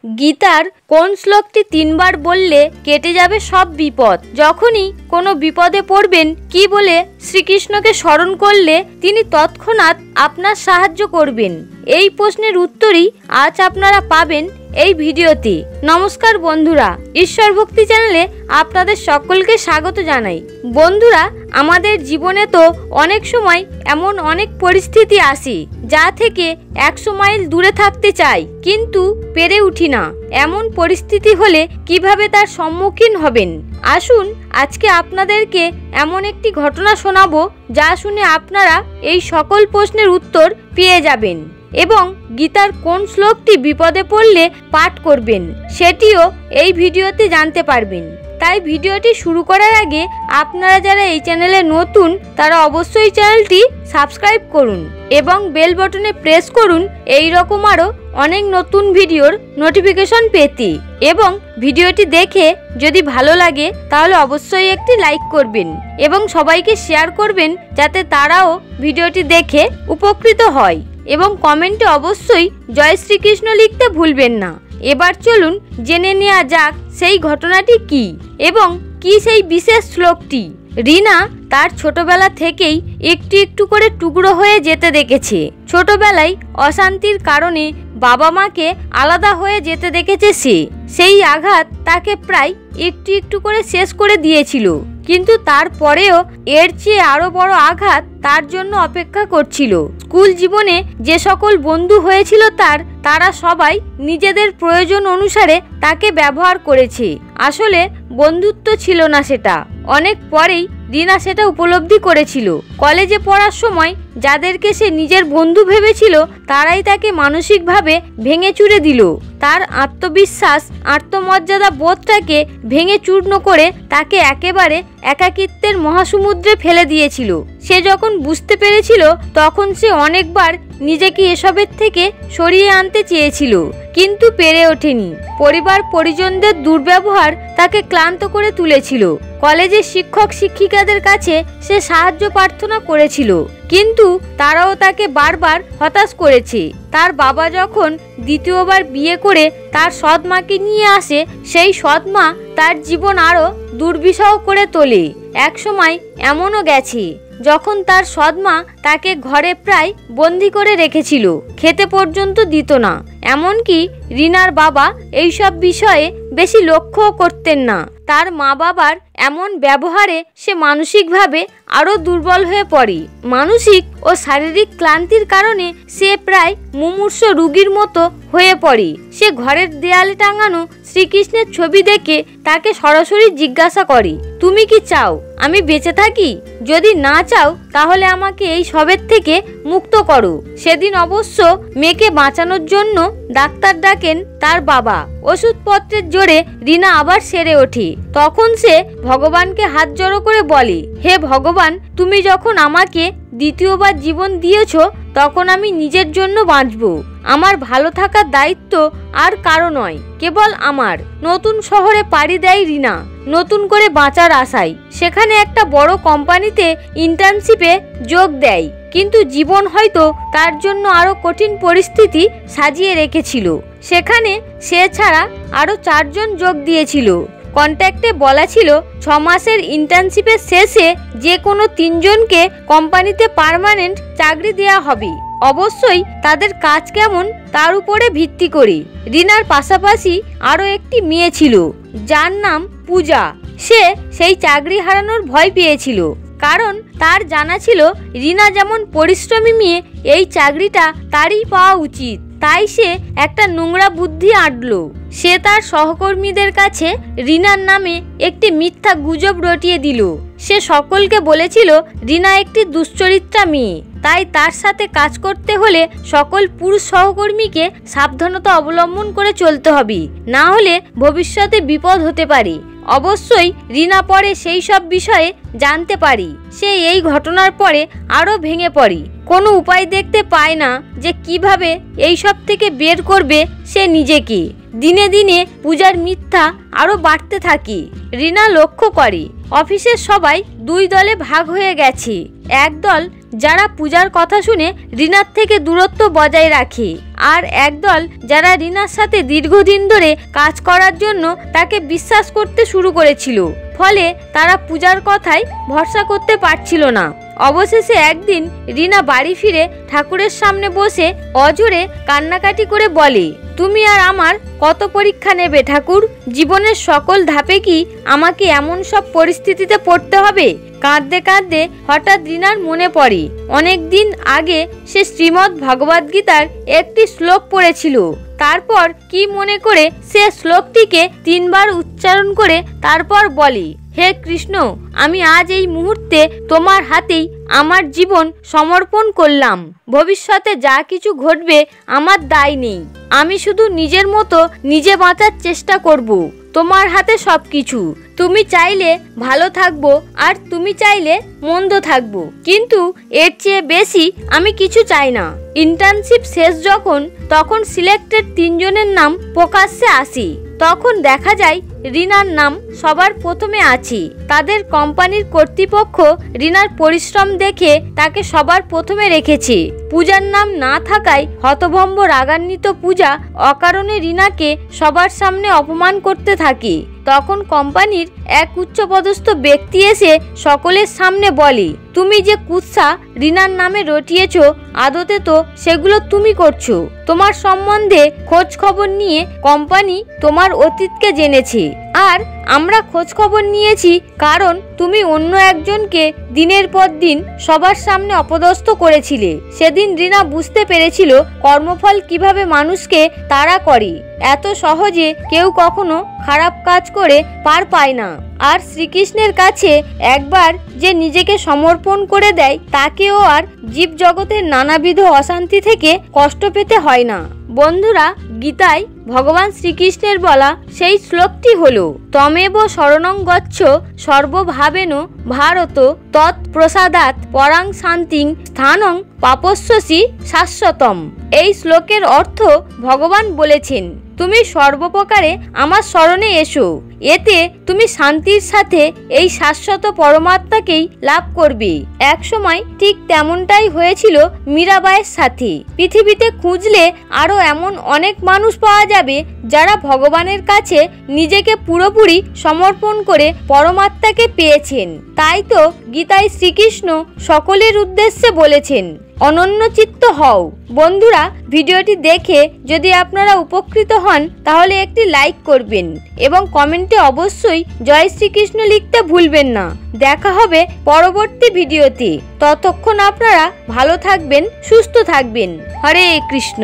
গীতার কোন শ্লোকটি 3 বার বললে কেটে যাবে সব বিপদ? যখনই কোনো বিপদে পড়বেন কি বলে শ্রীকৃষ্ণকে স্মরণ করলে তিনি তৎক্ষণাৎ আপনার সাহায্য করবেন? এই প্রশ্নের উত্তরই আজ আপনারা পাবেন এই ভিডিওতে। নমস্কার বন্ধুরা, ঈশ্বর ভক্তি চ্যানেলে আপনাদের সকলকে স্বাগত জানাই। বন্ধুরা, আমাদের জীবনে তো অনেক সময় এমন অনেক পরিস্থিতি আসে যা থেকে 100 মাইল দূরে থাকতে চাই কিন্তু পেরে উঠি না। এমন পরিস্থিতি হলে কিভাবে তার সম্মুখীন হবেন? আসুন আজকে আপনাদেরকে এমন একটি ঘটনা শোনাবো যা শুনে আপনারা এই সকল প্রশ্নের উত্তর পেয়ে যাবেন এবং গীতার কোন শ্লোকটি বিপদে পড়লে পাঠ করবেন সেটিও এই ভিডিওতে জানতে পারবেন। তাই ভিডিওটি শুরু করার আগে আপনারা যারা এই চ্যানেলে নতুন তারা অবশ্যই চ্যানেলটি সাবস্ক্রাইব করুন এবং বেল বাটনে প্রেস করুন এই রকম আরও অনেক নতুন ভিডিওর নোটিফিকেশন পেতে। এবং ভিডিওটি দেখে যদি ভালো লাগে তাহলে অবশ্যই একটি লাইক করবেন এবং সবাইকে শেয়ার করবেন যাতে তারাও ভিডিওটি দেখে উপকৃত হয়। এবং কমেন্টে অবশ্যই জয় শ্রীকৃষ্ণ লিখতে ভুলবেন না। এবার চলুন জেনে নেওয়া যাক সেই ঘটনাটি কি এবং কি সেই বিশেষ শ্লোকটি। রিনা তার ছোটবেলা থেকেই একটু একটু করে টুকরো হয়ে যেতে দেখেছে। ছোটবেলায় অশান্তির কারণে বাবা মাকে আলাদা হয়ে যেতে দেখেছে সে। সেই আঘাত তাকে প্রায় একটু একটু করে শেষ করে দিয়েছিল, কিন্তু তারপরেও এর চেয়ে আরো বড় আঘাত তার জন্য অপেক্ষা করছিল। স্কুল জীবনে যে সকল বন্ধু হয়েছিল তারা সবাই নিজেদের প্রয়োজন অনুসারে তাকে ব্যবহার করেছে। আসলে বন্ধুত্ব ছিল না সেটা। অনেক পরেই রিনা সেটা উপলব্ধি করেছিল। কলেজে পড়ার সময় যাদেরকে সে নিজের বন্ধু ভেবেছিল তারাই তাকে মানসিকভাবে ভেঙে চুরে দিল। তার আত্মবিশ্বাস, আত্মমর্যাদা বোধটাকে ভেঙে চূর্ণ করে তাকে একেবারে একাকিত্বের মহাসমুদ্রে ফেলে দিয়েছিল। সে যখন বুঝতে পেরেছিল তখন সে অনেকবার নিজেকে এসবের থেকে সরিয়ে আনতে চেয়েছিল, কিন্তু পেরে ওঠেনি। পরিবার পরিজনদের দুর্ব্যবহার তাকে ক্লান্ত করে তুলেছিল। কলেজের শিক্ষক শিক্ষিকাদের কাছে সে সাহায্য প্রার্থনা করেছিল, কিন্তু তারাও তাকে বারবার হতাশ করেছে। তার বাবা যখন দ্বিতীয়বার বিয়ে করে তার সৎ মাকে নিয়ে আসে, সেই সৎ মা তার জীবন আরও দুর্বিষহ করে তোলে। একসময় এমনও গেছে যখন তার সৎমা তাকে ঘরে প্রায় বন্দি করে রেখেছিল, খেতে পর্যন্ত দিত না। এমনকি রিনার বাবা এইসব বিষয়ে বেশি লক্ষ্যও করতেন না। তার মা বাবার এমন ব্যবহারে সে মানসিকভাবে আরও দুর্বল হয়ে পড়ে। মানসিক ও শারীরিক ক্লান্তির কারণে সে প্রায় মুমূর্ষ রোগীর মতো হয়ে পড়ে। সে ঘরের দেয়ালে টাঙানো শ্রীকৃষ্ণের ছবি দেখে তাকে সরাসরি জিজ্ঞাসা করে, তুমি কি চাও আমি বেঁচে থাকি? যদি না চাও তাহলে আমাকে এই সবের থেকে মুক্ত করো। সেদিন অবশ্য মেয়েকে বাঁচানোর জন্য ডাক্তার ডাকেন তার বাবা। ওষুধপত্রের জোরে রিনা আবার সেরে ওঠে। তখন সে ভগবানকে হাত জড়ো করে বলে, হে ভগবান, তুমি যখন আমাকে দ্বিতীয়বার জীবন দিয়েছ তখন আমি নিজের জন্য বাঁচব। আমার ভালো থাকার দায়িত্ব আর কারো নয়, কেবল আমার। নতুন শহরে পাড়ি দেয় রিনা নতুন করে বাঁচার আশায়। সেখানে একটা বড় কোম্পানিতে ইন্টার্নশিপে যোগ দেয়, কিন্তু জীবন হয়তো তার জন্য আরো কঠিন পরিস্থিতি সাজিয়ে রেখেছিল। সেখানে সে ছাড়া আরো 4 জন যোগ দিয়েছিল। কন্ট্রাক্টে বলা ছিল 6 মাসের ইন্টার্নশিপের শেষে যে কোনো 3 জনকে কোম্পানিতে পার্মানেন্ট চাকরি দেওয়া হবে। অবশ্যই তাদের কাজ কেমন তার উপরে ভিত্তি করে। রিনার পাশাপাশি আরও একটি মেয়ে ছিল যার নাম পূজা। সে সেই চাকরি হারানোর ভয় পেয়েছিল, কারণ তার জানা ছিল রিনা যেমন পরিশ্রমী মেয়ে, এই চাকরিটা তারই পাওয়া উচিত। তাই সে একটা নোংরা বুদ্ধি আঁটল। সে তার সহকর্মীদের কাছে রিনার নামে একটি মিথ্যা গুজব রটিয়ে দিল। সে সকলকে বলেছিল রিনা একটি দুশ্চরিত্রা মেয়ে, তাই তার সাথে কাজ করতে হলে সকল পুরুষ সহকর্মীকে সাবধানতা অবলম্বন করে চলতে হবে, না হলে ভবিষ্যতে বিপদ হতে পারে। অবশ্যই রিনা পরে সেই সব বিষয়ে জানতে পারি। সে এই ঘটনার পরে আরও ভেঙে পড়ে। কোনো উপায় দেখতে পায় না যে কিভাবে এই সব থেকে বের করবে সে নিজেকে। দিনে দিনে পূজার মিথ্যা আরও বাড়তে থাকে। রিনা লক্ষ্য করে অফিসের সবাই 2 দলে ভাগ হয়ে গেছে। এক দল যারা পূজার কথা শুনে রিনার থেকে দূরত্ব বজায় রাখে, আর একদল যারা রিনার সাথে দীর্ঘদিন ধরে কাজ করার জন্য তাকে বিশ্বাস করতে শুরু করেছিল। ফলে তারা পূজার কথায় ভরসা করতে পারছিল না। অবশেষে একদিন রিনা বাড়ি ফিরে ঠাকুরের সামনে বসে অজোরে কান্নাকাটি করে বলে, তুমি আর আমার কত পরীক্ষা নেবে ঠাকুর? জীবনের সকল ধাপে কি আমাকে এমন সব পরিস্থিতিতে পড়তে হবে? কাঁদতে কাঁদতে হঠাৎ রিনার মনে পড়ে অনেক দিন আগে সে শ্রীমদ্ ভগবদ গীতার একটি শ্লোক পড়েছিল। তারপর কি মনে করে সে শ্লোকটিকে 3 বার উচ্চারণ করে তারপর বলে, হে কৃষ্ণ, আমি আজ এই মুহূর্তে তোমার হাতেই আমার জীবন সমর্পণ করলাম। ভবিষ্যতে যা কিছু ঘটবে আমার দায় নেই। আমি শুধু নিজের মতো নিজে বাঁচার চেষ্টা করব। তোমার হাতে সবকিছু। তুমি চাইলে ভালো থাকবো আর তুমি চাইলে মন্দ থাকবো, কিন্তু এর চেয়ে বেশি আমি কিছু চাই না। ইন্টার্নশিপ শেষ যখন, তখন সিলেক্টেড 3 জনের নাম প্রকাশ্যে আসি। তখন দেখা যায় রিনার নাম সবার প্রথমে আছে। তাদের কোম্পানির কর্তৃপক্ষ রিনার পরিশ্রম দেখে তাকে সবার প্রথমে রেখেছে। পূজার নাম না থাকায় হতভম্ব রাগান্বিত পূজা অকারণে রিনাকে সবার সামনে অপমান করতে থাকে। তখন কোম্পানির এক উচ্চপদস্থ ব্যক্তি এসে সকলের সামনে বলে, তুমি যে কুৎসা রিনার নামে রটিয়েছ, আদতে তো সেগুলো তুমি করছো। তোমার সম্বন্ধে খোঁজ খবর নিয়ে কোম্পানি তোমার অতীতকে জেনেছে, আর আমরা খোঁজ খবর নিয়েছি কারণ তুমি অন্য একজনকে দিনের পর দিন সবার সামনে অপদস্থ করেছিলে। সেদিন রিনা বুঝতে পেরেছিল কর্মফল কিভাবে মানুষকে তাড়া করে। এত সহজে কেউ কখনো খারাপ কাজ করে পার পায় না। আর শ্রীকৃষ্ণের কাছে একবার যে নিজেকে সমর্পণ করে দেয়, তাকেও আর জীব জগতের নানাবিধ অশান্তি থেকে কষ্ট পেতে হয় না। বন্ধুরা, গীতায় ভগবান শ্রীকৃষ্ণের বলা সেই শ্লোকটি হলো, তমেব শরণং গচ্ছ সর্বভাবেন ভারত তৎপ্রসাদাৎ পরাং শান্তিং স্থানং পাপস্যসি শাশ্বতম। এই শ্লোকের অর্থ ভগবান বলেছেন, তুমি সর্বপ্রকারে আমার শরণে এসো, এতে তুমি শান্তির সাথে এই শাশ্বত পরমাত্মাকেই লাভ করবে। এক সময় ঠিক তেমনটাই হয়েছিল মীরাবাইয়ের সাথে। পৃথিবীতে খুঁজলে আরো এমন অনেক মানুষ পাওয়া যাবে যারা ভগবানের কাছে নিজেকে পুরোপুরি সমর্পণ করে পরমাত্মাকে পেয়েছেন। তাই তো গীতায় শ্রীকৃষ্ণ সকলের উদ্দেশ্যে বলেছেন, অনন্যচিত্ত হও। বন্ধুরা, ভিডিওটি দেখে যদি আপনারা উপকৃত হন তাহলে একটি লাইক করবেন এবং কমেন্টে অবশ্যই জয় শ্রীকৃষ্ণ লিখতে ভুলবেন না। দেখা হবে পরবর্তী ভিডিওতে। ততক্ষণ আপনারা ভালো থাকবেন, সুস্থ থাকবেন। হরে কৃষ্ণ।